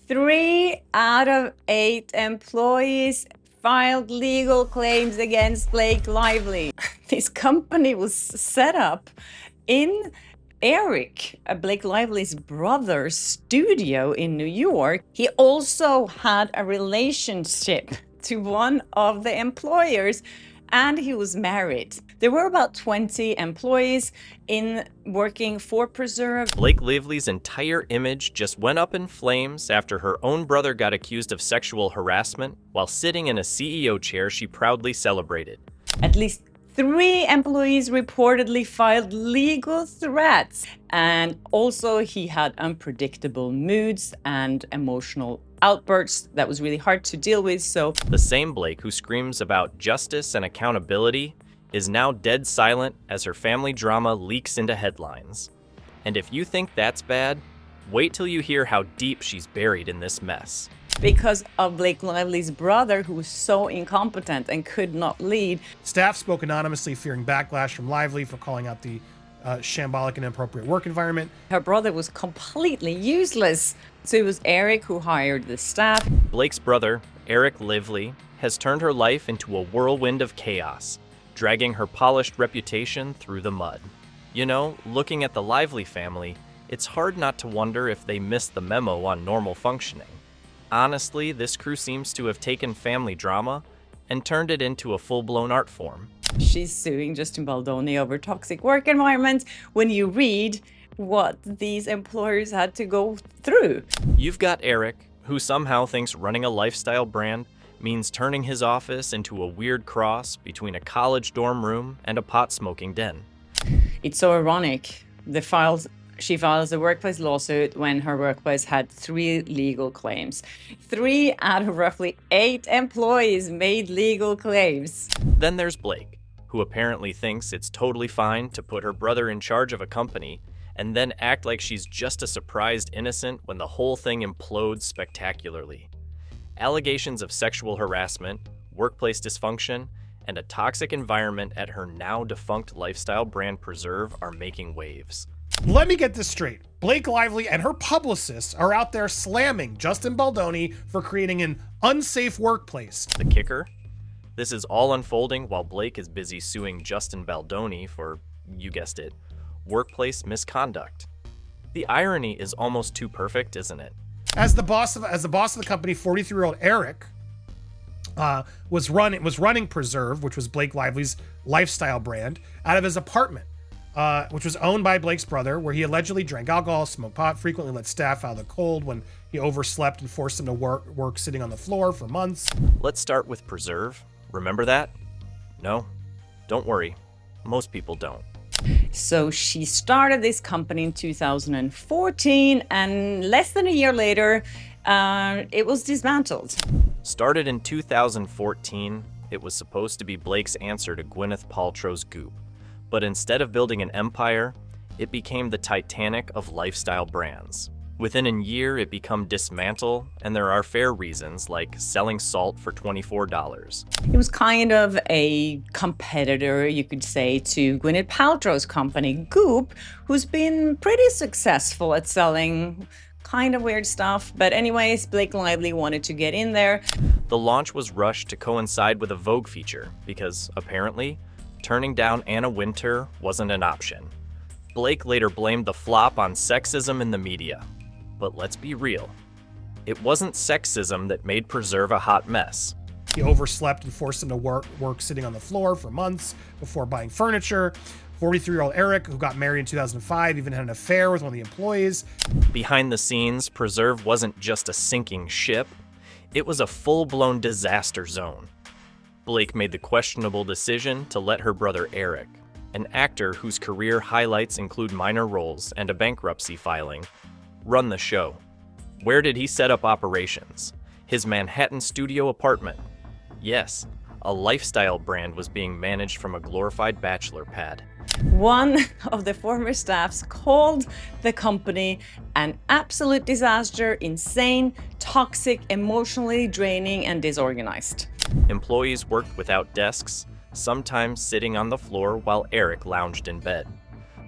3 out of 8 employees filed legal claims against Blake Lively. This company was set up in Eric, Blake Lively's brother's studio in New York. He also had a relationship to one of the employers, and he was married. There were about 20 employees working for Preserve. Blake Lively's entire image just went up in flames after her own brother got accused of sexual harassment while sitting in a CEO chair she proudly celebrated. At least 3 employees reportedly filed legal threats, and also he had unpredictable moods and emotional outbursts that was really hard to deal with. So the same Blake who screams about justice and accountability is now dead silent as her family drama leaks into headlines. And if you think that's bad, wait till you hear how deep she's buried in this mess. Because of Blake Lively's brother, who was so incompetent and could not lead. Staff spoke anonymously, fearing backlash from Lively for calling out the shambolic and inappropriate work environment. Her brother was completely useless. So it was Eric who hired the staff. Blake's brother, Eric Lively, has turned her life into a whirlwind of chaos, dragging her polished reputation through the mud. You know, looking at the Lively family, it's hard not to wonder if they missed the memo on normal functioning. Honestly, this crew seems to have taken family drama and turned it into a full-blown art form. She's suing Justin Baldoni over toxic work environments. When you read what these employers had to go through. You've got Eric, who somehow thinks running a lifestyle brand means turning his office into a weird cross between a college dorm room and a pot-smoking den. It's so ironic. She files a workplace lawsuit when her workplace had 3 legal claims. 3 out of roughly 8 employees made legal claims. Then there's Blake, who apparently thinks it's totally fine to put her brother in charge of a company and then act like she's just a surprised innocent when the whole thing implodes spectacularly. Allegations of sexual harassment, workplace dysfunction, and a toxic environment at her now defunct lifestyle brand Preserve are making waves. Let me get this straight. Blake Lively and her publicists are out there slamming Justin Baldoni for creating an unsafe workplace. The kicker? This is all unfolding while Blake is busy suing Justin Baldoni for, you guessed it, workplace misconduct. The irony is almost too perfect, isn't it? As the boss of the company, 43-year-old Eric was running Preserve, which was Blake Lively's lifestyle brand, out of his apartment, which was owned by Blake's brother, where he allegedly drank alcohol, smoked pot, frequently let staff out of the cold when he overslept and forced them to work sitting on the floor for months. Let's start with Preserve. Remember that? No? Don't worry. Most people don't. So she started this company in 2014, and less than a year later, it was dismantled. Started in 2014, it was supposed to be Blake's answer to Gwyneth Paltrow's Goop. But instead of building an empire, it became the Titanic of lifestyle brands. Within a year, it became dismantled, and there are fair reasons, like selling salt for $24. It was kind of a competitor, you could say, to Gwyneth Paltrow's company, Goop, who's been pretty successful at selling kind of weird stuff. But anyways, Blake Lively wanted to get in there. The launch was rushed to coincide with a Vogue feature, because apparently, turning down Anna Wintour wasn't an option. Blake later blamed the flop on sexism in the media. But let's be real. It wasn't sexism that made Preserve a hot mess. He overslept and forced them to work sitting on the floor for months before buying furniture. 43-year-old Eric, who got married in 2005, even had an affair with one of the employees. Behind the scenes, Preserve wasn't just a sinking ship. It was a full-blown disaster zone. Blake made the questionable decision to let her brother Eric, an actor whose career highlights include minor roles and a bankruptcy filing, run the show. Where did he set up operations? His Manhattan studio apartment. Yes, a lifestyle brand was being managed from a glorified bachelor pad. One of the former staffs called the company an absolute disaster, insane, toxic, emotionally draining, and disorganized. Employees worked without desks, sometimes sitting on the floor while Eric lounged in bed.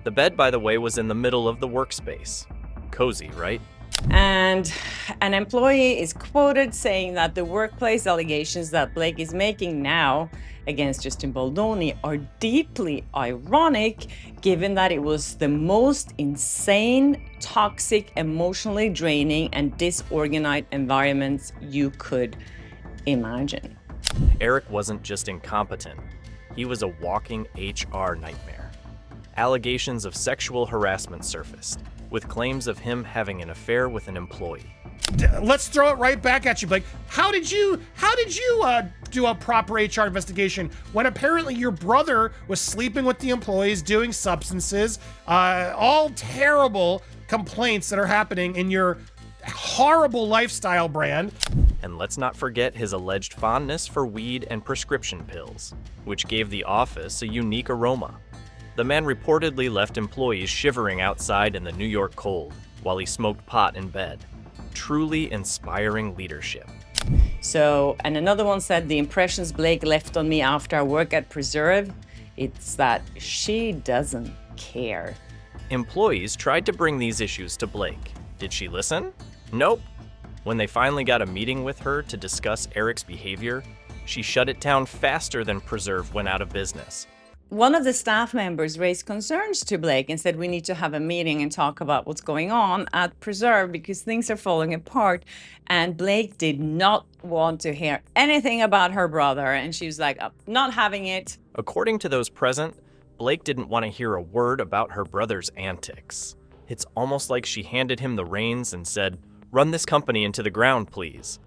The bed, by the way, was in the middle of the workspace. Cozy, right? And an employee is quoted saying that the workplace allegations that Blake is making now against Justin Baldoni are deeply ironic, given that it was the most insane, toxic, emotionally draining, and disorganized environments you could imagine. Eric wasn't just incompetent, he was a walking HR nightmare. Allegations of sexual harassment surfaced, with claims of him having an affair with an employee. Let's throw it right back at you, Blake. How did you do a proper HR investigation when apparently your brother was sleeping with the employees, doing substances, all terrible complaints that are happening in your horrible lifestyle brand? And let's not forget his alleged fondness for weed and prescription pills, which gave the office a unique aroma. The man reportedly left employees shivering outside in the New York cold while he smoked pot in bed. Truly inspiring leadership. So, and another one said, the impressions Blake left on me after I work at Preserve, it's that she doesn't care. Employees tried to bring these issues to Blake. Did she listen? Nope. When they finally got a meeting with her to discuss Eric's behavior, she shut it down faster than Preserve went out of business. One of the staff members raised concerns to Blake and said, we need to have a meeting and talk about what's going on at Preserve because things are falling apart. And Blake did not want to hear anything about her brother. And she was like, not having it. According to those present, Blake didn't want to hear a word about her brother's antics. It's almost like she handed him the reins and said, run this company into the ground, please.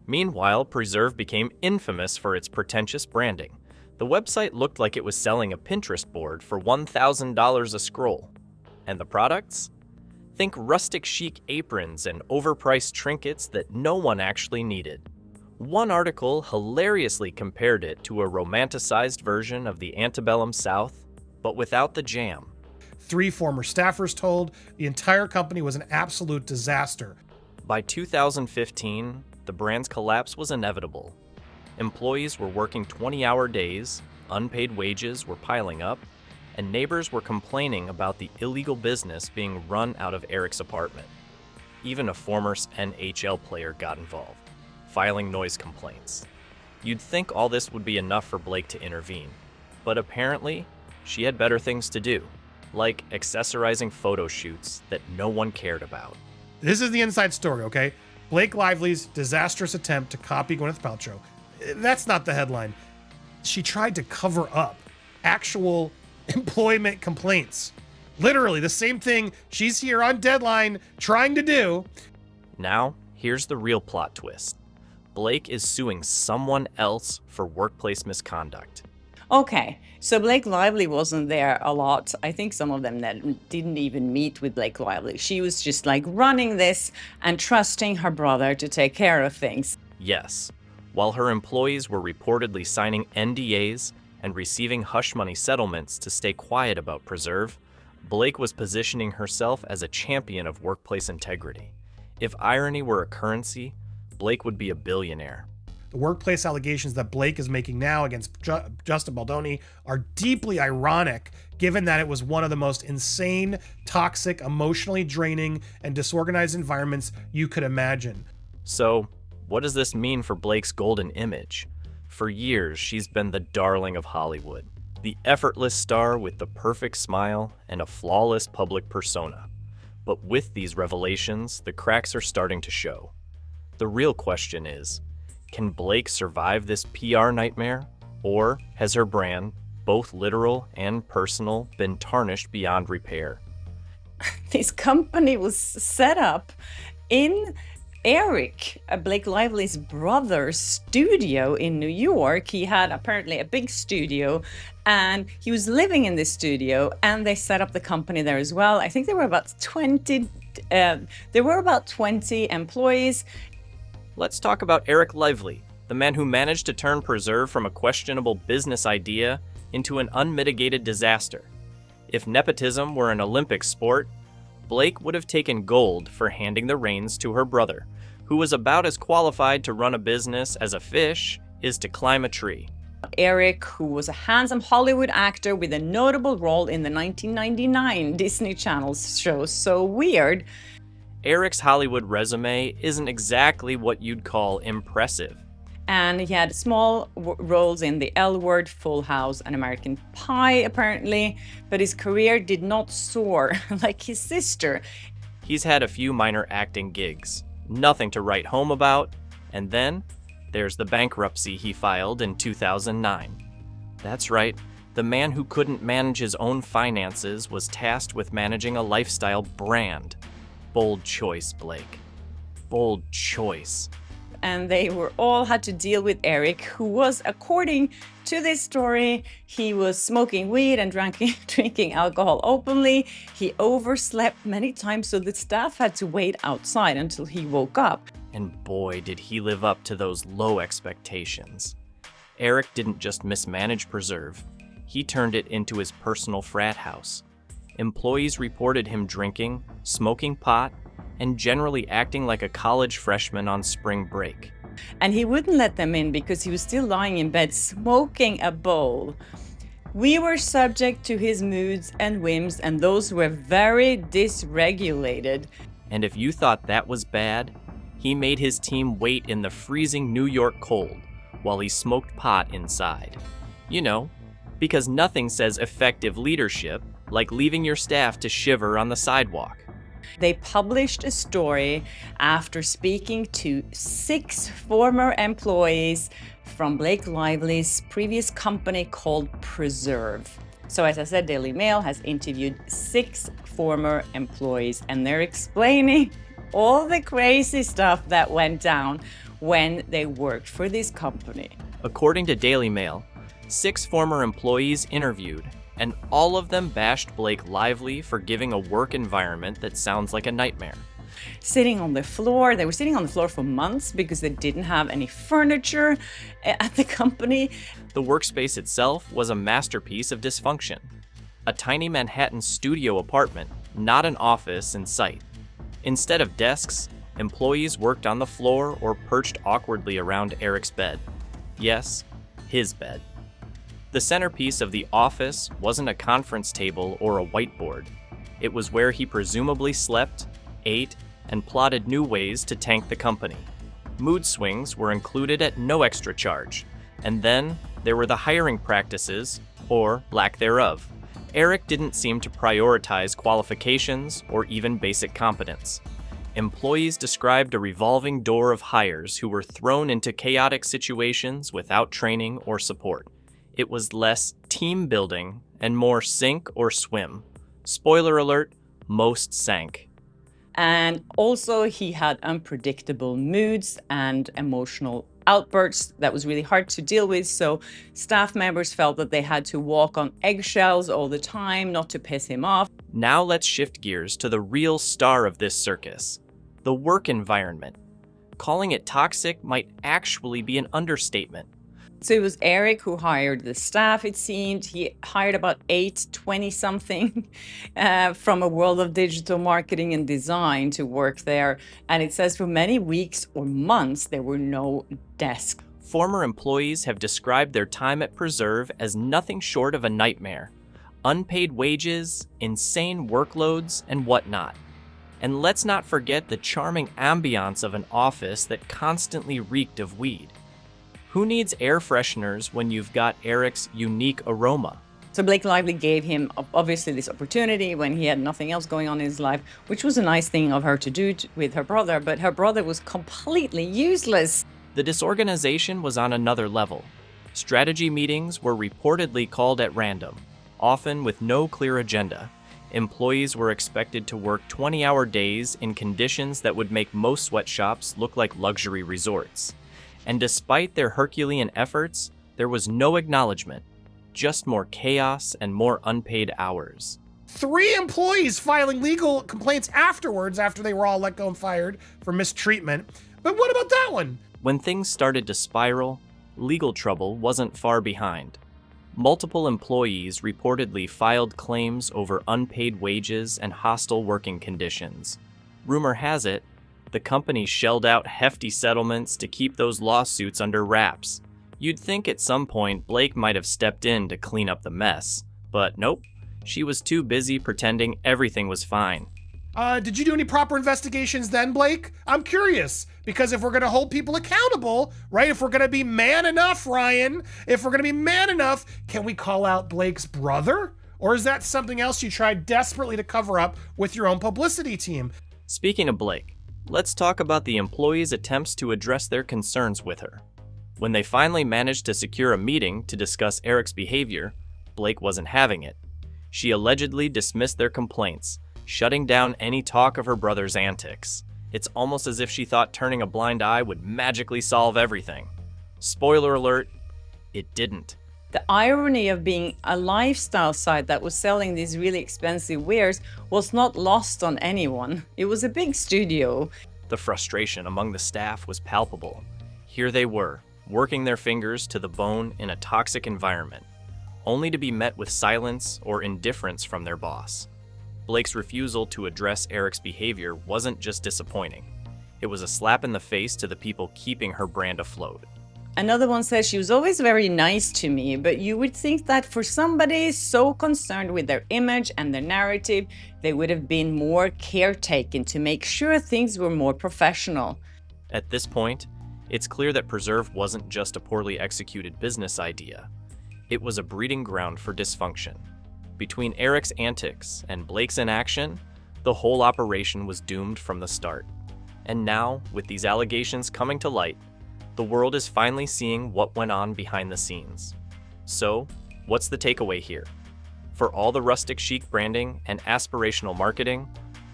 Meanwhile, Preserve became infamous for its pretentious branding. The website looked like it was selling a Pinterest board for $1,000 a scroll. And the products? Think rustic chic aprons and overpriced trinkets that no one actually needed. One article hilariously compared it to a romanticized version of the antebellum South, but without the jam. 3 former staffers told the entire company was an absolute disaster. By 2015, the brand's collapse was inevitable. Employees were working 20-hour days, unpaid wages were piling up, and neighbors were complaining about the illegal business being run out of Eric's apartment. Even a former NHL player got involved, filing noise complaints. You'd think all this would be enough for Blake to intervene, but apparently, she had better things to do, like accessorizing photo shoots that no one cared about. This is the inside story, okay? Blake Lively's disastrous attempt to copy Gwyneth Paltrow. That's not the headline. She tried to cover up actual employment complaints. Literally the same thing she's here on Deadline trying to do. Now, here's the real plot twist. Blake is suing someone else for workplace misconduct. Okay, so Blake Lively wasn't there a lot. I think some of them that didn't even meet with Blake Lively. She was just like running this and trusting her brother to take care of things. Yes. While her employees were reportedly signing NDAs and receiving hush money settlements to stay quiet about Preserve, Blake was positioning herself as a champion of workplace integrity. If irony were a currency, Blake would be a billionaire. The workplace allegations that Blake is making now against Justin Baldoni are deeply ironic, given that it was one of the most insane, toxic, emotionally draining, and disorganized environments you could imagine. So, what does this mean for Blake's golden image? For years, she's been the darling of Hollywood, the effortless star with the perfect smile and a flawless public persona. But with these revelations, the cracks are starting to show. The real question is, can Blake survive this PR nightmare? Or has her brand, both literal and personal, been tarnished beyond repair? This company was set up in Eric, Blake Lively's brother's studio in New York. He had apparently a big studio and he was living in this studio, and they set up the company there as well. I think there were about 20 employees. Let's talk about Eric Lively, the man who managed to turn Preserve from a questionable business idea into an unmitigated disaster. If nepotism were an Olympic sport, Blake would have taken gold for handing the reins to her brother, who was about as qualified to run a business as a fish is to climb a tree. Eric, who was a handsome Hollywood actor with a notable role in the 1999 Disney Channel show So Weird, Eric's Hollywood resume isn't exactly what you'd call impressive. And he had small roles in The L Word, Full House, and American Pie, apparently, but his career did not soar like his sister. He's had a few minor acting gigs, nothing to write home about, and then there's the bankruptcy he filed in 2009. That's right, the man who couldn't manage his own finances was tasked with managing a lifestyle brand. Bold choice, Blake. Bold choice. And they were all had to deal with Eric, who was, according to this story, he was smoking weed and drinking alcohol openly. He overslept many times, so the staff had to wait outside until he woke up. And boy, did he live up to those low expectations. Eric didn't just mismanage Preserve, he turned it into his personal frat house. Employees reported him drinking, smoking pot, and generally acting like a college freshman on spring break. And he wouldn't let them in because he was still lying in bed smoking a bowl. We were subject to his moods and whims, and those were very dysregulated. And if you thought that was bad, he made his team wait in the freezing New York cold while he smoked pot inside. You know, because nothing says effective leadership like leaving your staff to shiver on the sidewalk. They published a story after speaking to 6 former employees from Blake Lively's previous company called Preserve. So as I said, Daily Mail has interviewed 6 former employees, and they're explaining all the crazy stuff that went down when they worked for this company. According to Daily Mail, 6 former employees interviewed, and all of them bashed Blake Lively for giving a work environment that sounds like a nightmare. Sitting on the floor. They were sitting on the floor for months because they didn't have any furniture at the company. The workspace itself was a masterpiece of dysfunction. A tiny Manhattan studio apartment, not an office in sight. Instead of desks, employees worked on the floor or perched awkwardly around Eric's bed. Yes, his bed. The centerpiece of the office wasn't a conference table or a whiteboard. It was where he presumably slept, ate, and plotted new ways to tank the company. Mood swings were included at no extra charge. And then there were the hiring practices, or lack thereof. Eric didn't seem to prioritize qualifications or even basic competence. Employees described a revolving door of hires who were thrown into chaotic situations without training or support. It was less team building and more sink or swim. Spoiler alert, most sank. And also he had unpredictable moods and emotional outbursts that was really hard to deal with. So staff members felt that they had to walk on eggshells all the time not to piss him off. Now let's shift gears to the real star of this circus, the work environment. Calling it toxic might actually be an understatement. So it was Eric who hired the staff, it seemed. He hired about 20-something from a world of digital marketing and design to work there. And it says for many weeks or months, there were no desks. Former employees have described their time at Preserve as nothing short of a nightmare. Unpaid wages, insane workloads, and whatnot. And let's not forget the charming ambiance of an office that constantly reeked of weed. Who needs air fresheners when you've got Eric's unique aroma? So Blake Lively gave him obviously this opportunity when he had nothing else going on in his life, which was a nice thing of her to do with her brother, but her brother was completely useless. The disorganization was on another level. Strategy meetings were reportedly called at random, often with no clear agenda. Employees were expected to work 20-hour days in conditions that would make most sweatshops look like luxury resorts. And despite their Herculean efforts, there was no acknowledgement, just more chaos and more unpaid hours. 3 employees filing legal complaints afterwards after they were all let go and fired for mistreatment. But what about that one? When things started to spiral, legal trouble wasn't far behind. Multiple employees reportedly filed claims over unpaid wages and hostile working conditions. Rumor has it, the company shelled out hefty settlements to keep those lawsuits under wraps. You'd think at some point Blake might have stepped in to clean up the mess, but nope, she was too busy pretending everything was fine. Did you do any proper investigations then, Blake? I'm curious, because if we're going to hold people accountable, right? If we're going to be man enough, Ryan, if we're going to be man enough, can we call out Blake's brother? Or is that something else you tried desperately to cover up with your own publicity team? Speaking of Blake, let's talk about the employees' attempts to address their concerns with her. When they finally managed to secure a meeting to discuss Eric's behavior, Blake wasn't having it. She allegedly dismissed their complaints, shutting down any talk of her brother's antics. It's almost as if she thought turning a blind eye would magically solve everything. Spoiler alert, it didn't. The irony of being a lifestyle site that was selling these really expensive wares was not lost on anyone. It was a big studio. The frustration among the staff was palpable. Here they were, working their fingers to the bone in a toxic environment, only to be met with silence or indifference from their boss. Blake's refusal to address Eric's behavior wasn't just disappointing. It was a slap in the face to the people keeping her brand afloat. Another one says, she was always very nice to me, but you would think that for somebody so concerned with their image and their narrative, they would have been more caretaking to make sure things were more professional. At this point, it's clear that Preserve wasn't just a poorly executed business idea. It was a breeding ground for dysfunction. Between Eric's antics and Blake's inaction, the whole operation was doomed from the start. And now, with these allegations coming to light, the world is finally seeing what went on behind the scenes. So, what's the takeaway here? For all the rustic chic branding and aspirational marketing,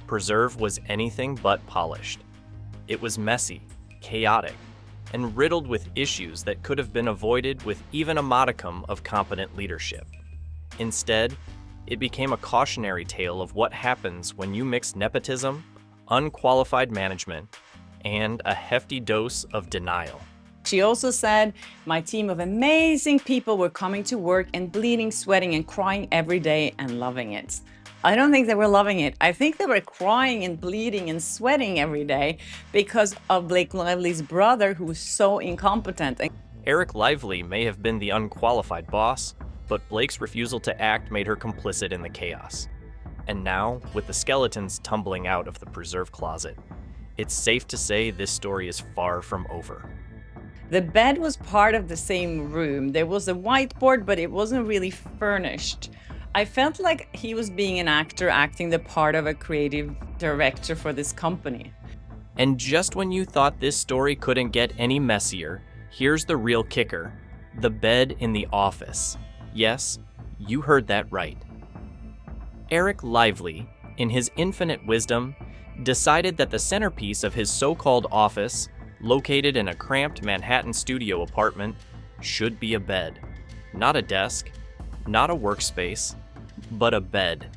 Preserve was anything but polished. It was messy, chaotic, and riddled with issues that could have been avoided with even a modicum of competent leadership. Instead, it became a cautionary tale of what happens when you mix nepotism, unqualified management, and a hefty dose of denial. She also said, my team of amazing people were coming to work and bleeding, sweating, and crying every day and loving it. I don't think they were loving it. I think they were crying and bleeding and sweating every day because of Blake Lively's brother, who was so incompetent. Eric Lively may have been the unqualified boss, but Blake's refusal to act made her complicit in the chaos. And now, with the skeletons tumbling out of the Preserve closet, it's safe to say this story is far from over. The bed was part of the same room. There was a whiteboard, but it wasn't really furnished. I felt like he was being an actor acting the part of a creative director for this company. And just when you thought this story couldn't get any messier, here's the real kicker: the bed in the office. Yes, you heard that right. Eric Lively, in his infinite wisdom, decided that the centerpiece of his so-called office, located in a cramped Manhattan studio apartment, should be a bed. Not a desk, not a workspace, but a bed.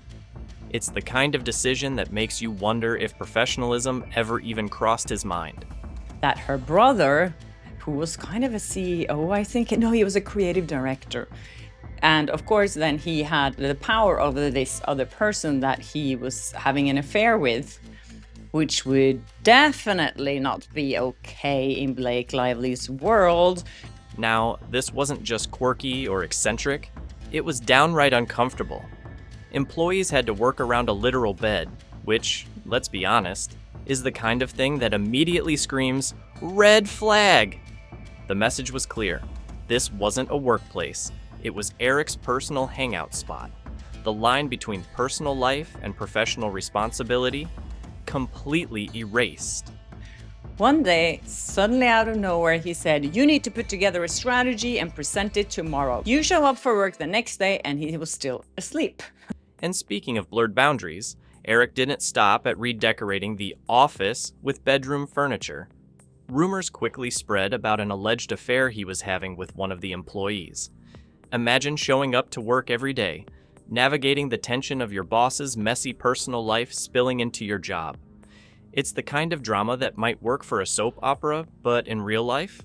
It's the kind of decision that makes you wonder if professionalism ever even crossed his mind. That her brother, who was kind of a CEO, I think, no, he was a creative director. And of course, then he had the power over this other person that he was having an affair with, which would definitely not be okay in Blake Lively's world. Now, this wasn't just quirky or eccentric, it was downright uncomfortable. Employees had to work around a literal bed, which, let's be honest, is the kind of thing that immediately screams, "Red flag!" The message was clear. This wasn't a workplace. It was Eric's personal hangout spot. The line between personal life and professional responsibility completely erased. One day, suddenly out of nowhere, he said, you need to put together a strategy and present it tomorrow. You show up for work the next day, and he was still asleep. And speaking of blurred boundaries, Eric didn't stop at redecorating the office with bedroom furniture. Rumors quickly spread about an alleged affair he was having with one of the employees. Imagine showing up to work every day, navigating the tension of your boss's messy personal life spilling into your job. It's the kind of drama that might work for a soap opera, but in real life,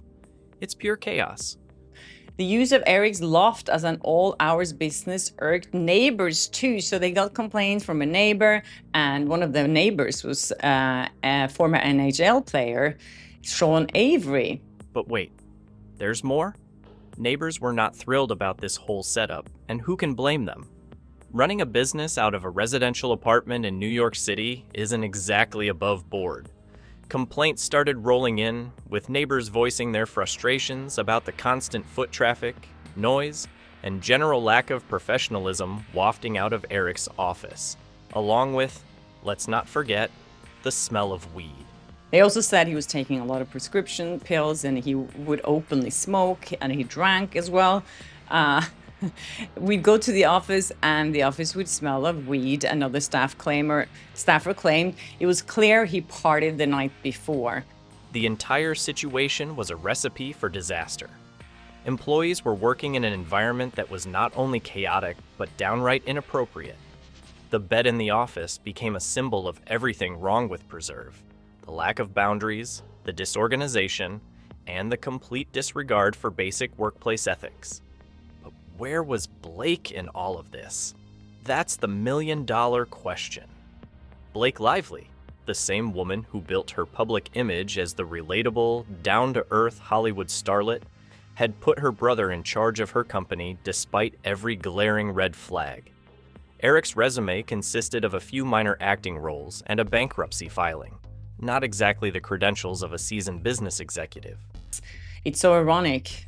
it's pure chaos. The use of Eric's loft as an all-hours business irked neighbors too, so they got complaints from a neighbor, and one of the neighbors was a former NHL player, Sean Avery. But wait, there's more? Neighbors were not thrilled about this whole setup, and who can blame them? Running a business out of a residential apartment in New York City isn't exactly above board. Complaints started rolling in, with neighbors voicing their frustrations about the constant foot traffic, noise, and general lack of professionalism wafting out of Eric's office, along with, let's not forget, the smell of weed. They also said he was taking a lot of prescription pills and he would openly smoke and he drank as well. We'd go to the office and the office would smell of weed. Another staffer claimed it was clear he partied the night before. The entire situation was a recipe for disaster. Employees were working in an environment that was not only chaotic, but downright inappropriate. The bed in the office became a symbol of everything wrong with Preserve: the lack of boundaries, the disorganization, and the complete disregard for basic workplace ethics. But where was Blake in all of this? That's the million-dollar question. Blake Lively, the same woman who built her public image as the relatable, down-to-earth Hollywood starlet, had put her brother in charge of her company despite every glaring red flag. Eric's resume consisted of a few minor acting roles and a bankruptcy filing. Not exactly the credentials of a seasoned business executive. It's so ironic.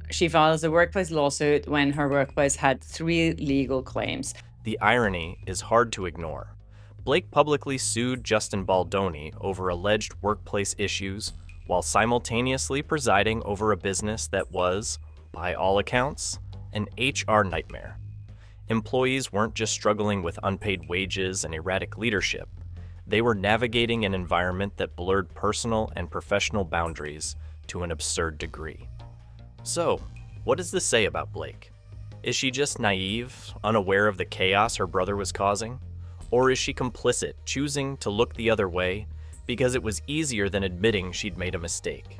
She files a workplace lawsuit when her workplace had 3 legal claims. The irony is hard to ignore. Blake publicly sued Justin Baldoni over alleged workplace issues while simultaneously presiding over a business that was, by all accounts, an HR nightmare. Employees weren't just struggling with unpaid wages and erratic leadership. They were navigating an environment that blurred personal and professional boundaries to an absurd degree. So, what does this say about Blake? Is she just naive, unaware of the chaos her brother was causing? Or is she complicit, choosing to look the other way because it was easier than admitting she'd made a mistake?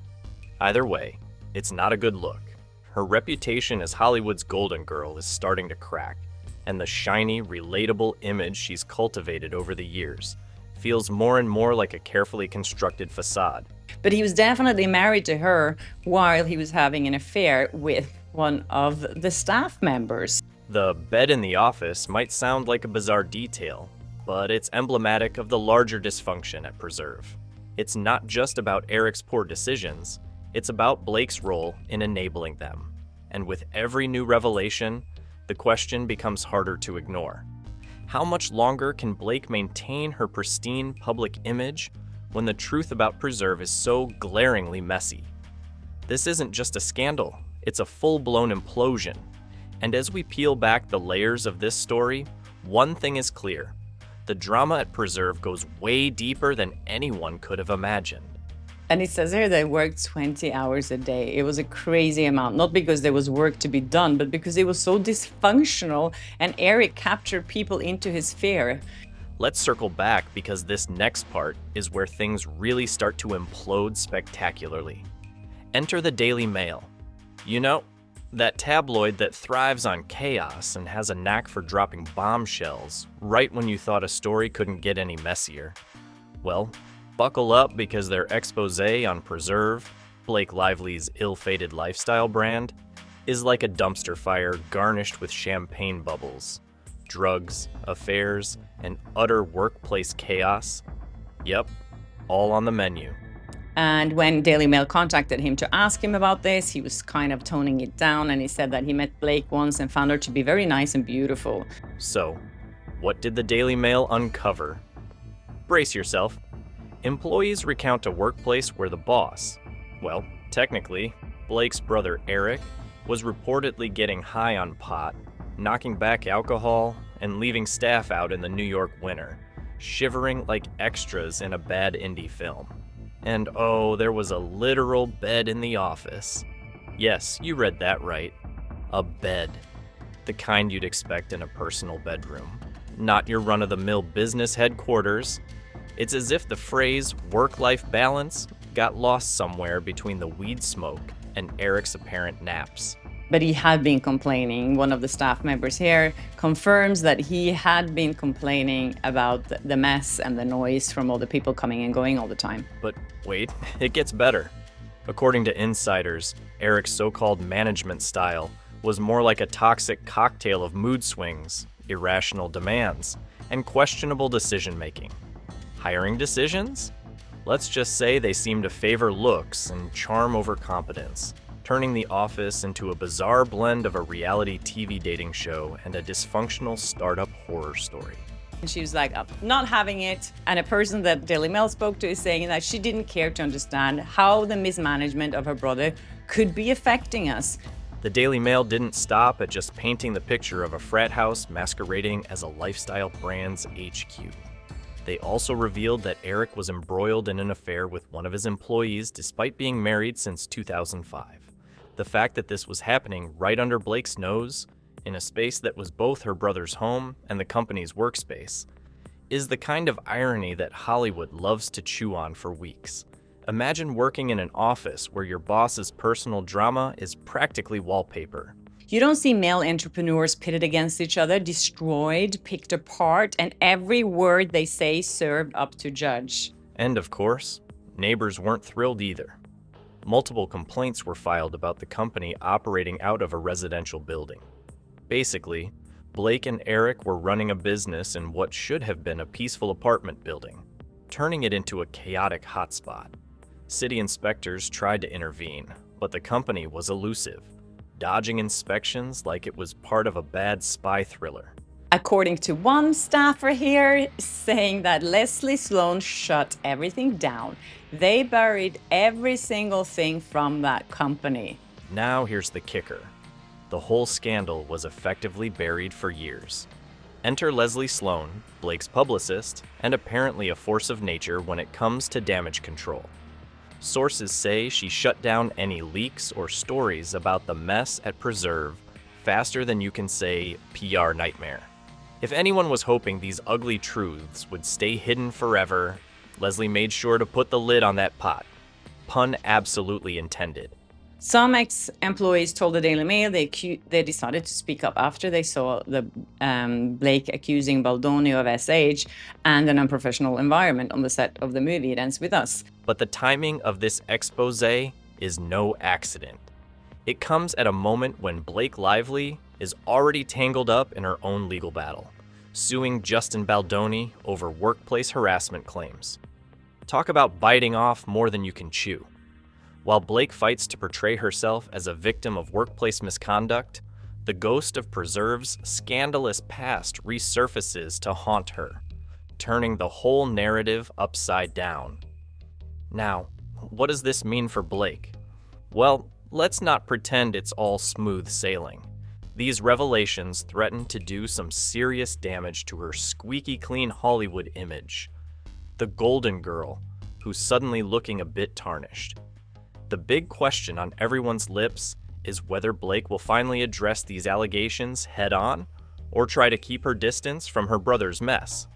Either way, it's not a good look. Her reputation as Hollywood's golden girl is starting to crack, and the shiny, relatable image she's cultivated over the years feels more and more like a carefully constructed facade. But he was definitely married to her while he was having an affair with one of the staff members. The bed in the office might sound like a bizarre detail, but it's emblematic of the larger dysfunction at Preserve. It's not just about Eric's poor decisions, it's about Blake's role in enabling them. And with every new revelation, the question becomes harder to ignore. How much longer can Blake maintain her pristine public image when the truth about Preserve is so glaringly messy? This isn't just a scandal, it's a full-blown implosion. And as we peel back the layers of this story, one thing is clear. The drama at Preserve goes way deeper than anyone could have imagined. And it says here they worked 20 hours a day. It was a crazy amount, not because there was work to be done, but because it was so dysfunctional and Eric captured people into his sphere. Let's circle back because this next part is where things really start to implode spectacularly. Enter the Daily Mail. You know, that tabloid that thrives on chaos and has a knack for dropping bombshells right when you thought a story couldn't get any messier. Well, buckle up because their exposé on Preserve, Blake Lively's ill-fated lifestyle brand, is like a dumpster fire garnished with champagne bubbles. Drugs, affairs, and utter workplace chaos. Yep, all on the menu. And when Daily Mail contacted him to ask him about this, he was kind of toning it down, and he said that he met Blake once and found her to be very nice and beautiful. So, what did the Daily Mail uncover? Brace yourself. Employees recount a workplace where the boss, well, technically, Blake's brother Eric, was reportedly getting high on pot, knocking back alcohol, and leaving staff out in the New York winter, shivering like extras in a bad indie film. And oh, there was a literal bed in the office. Yes, you read that right. A bed. The kind you'd expect in a personal bedroom. Not your run-of-the-mill business headquarters. It's as if the phrase work-life balance got lost somewhere between the weed smoke and Eric's apparent naps. But he had been complaining. One of the staff members here confirms that he had been complaining about the mess and the noise from all the people coming and going all the time. But wait, it gets better. According to insiders, Eric's so-called management style was more like a toxic cocktail of mood swings, irrational demands, and questionable decision-making. Hiring decisions? Let's just say they seem to favor looks and charm over competence, turning the office into a bizarre blend of a reality TV dating show and a dysfunctional startup horror story. And she was like, I'm not having it. And a person that Daily Mail spoke to is saying that she didn't care to understand how the mismanagement of her brother could be affecting us. The Daily Mail didn't stop at just painting the picture of a frat house masquerading as a lifestyle brand's HQ. They also revealed that Eric was embroiled in an affair with one of his employees despite being married since 2005. The fact that this was happening right under Blake's nose, in a space that was both her brother's home and the company's workspace, is the kind of irony that Hollywood loves to chew on for weeks. Imagine working in an office where your boss's personal drama is practically wallpaper. You don't see male entrepreneurs pitted against each other, destroyed, picked apart, and every word they say served up to judge. And of course, neighbors weren't thrilled either. Multiple complaints were filed about the company operating out of a residential building. Basically, Blake and Eric were running a business in what should have been a peaceful apartment building, turning it into a chaotic hotspot. City inspectors tried to intervene, but the company was elusive, dodging inspections like it was part of a bad spy thriller. According to one staffer here, saying that Leslie Sloan shut everything down. They buried every single thing from that company. Now here's the kicker. The whole scandal was effectively buried for years. Enter Leslie Sloan, Blake's publicist, and apparently a force of nature when it comes to damage control. Sources say she shut down any leaks or stories about the mess at Preserve faster than you can say PR nightmare. If anyone was hoping these ugly truths would stay hidden forever, Leslie made sure to put the lid on that pot. Pun absolutely intended. Some ex-employees told the Daily Mail they decided to speak up after they saw the Blake accusing Baldoni of SH and an unprofessional environment on the set of the movie It Ends With Us. But the timing of this expose is no accident. It comes at a moment when Blake Lively is already tangled up in her own legal battle, suing Justin Baldoni over workplace harassment claims. Talk about biting off more than you can chew. While Blake fights to portray herself as a victim of workplace misconduct, the ghost of Preserve's scandalous past resurfaces to haunt her, turning the whole narrative upside down. Now, what does this mean for Blake? Well, let's not pretend it's all smooth sailing. These revelations threaten to do some serious damage to her squeaky clean Hollywood image. The Golden Girl, who's suddenly looking a bit tarnished. The big question on everyone's lips is whether Blake will finally address these allegations head-on or try to keep her distance from her brother's mess.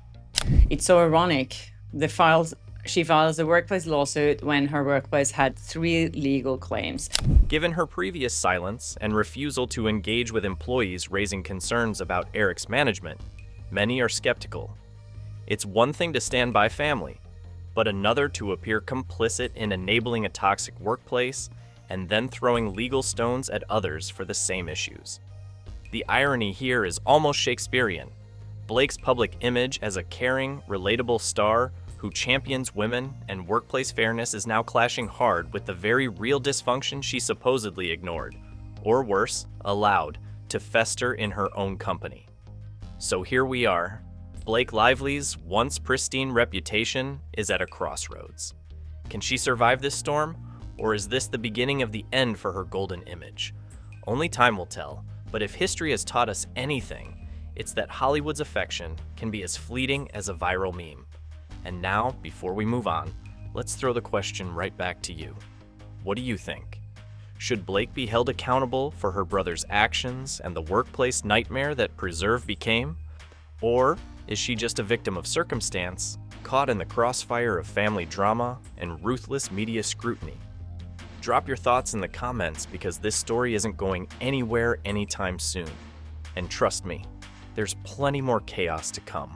It's so ironic. She files a workplace lawsuit when her workplace had 3 legal claims. Given her previous silence and refusal to engage with employees raising concerns about Eric's management, many are skeptical. It's one thing to stand by family, but another to appear complicit in enabling a toxic workplace and then throwing legal stones at others for the same issues. The irony here is almost Shakespearean. Blake's public image as a caring, relatable star who champions women and workplace fairness is now clashing hard with the very real dysfunction she supposedly ignored, or worse, allowed, to fester in her own company. So here we are. Blake Lively's once pristine reputation is at a crossroads. Can she survive this storm, or is this the beginning of the end for her golden image? Only time will tell, but if history has taught us anything, it's that Hollywood's affection can be as fleeting as a viral meme. And now, before we move on, let's throw the question right back to you. What do you think? Should Blake be held accountable for her brother's actions and the workplace nightmare that Preserve became? Or is she just a victim of circumstance, caught in the crossfire of family drama and ruthless media scrutiny? Drop your thoughts in the comments because this story isn't going anywhere anytime soon. And trust me, there's plenty more chaos to come.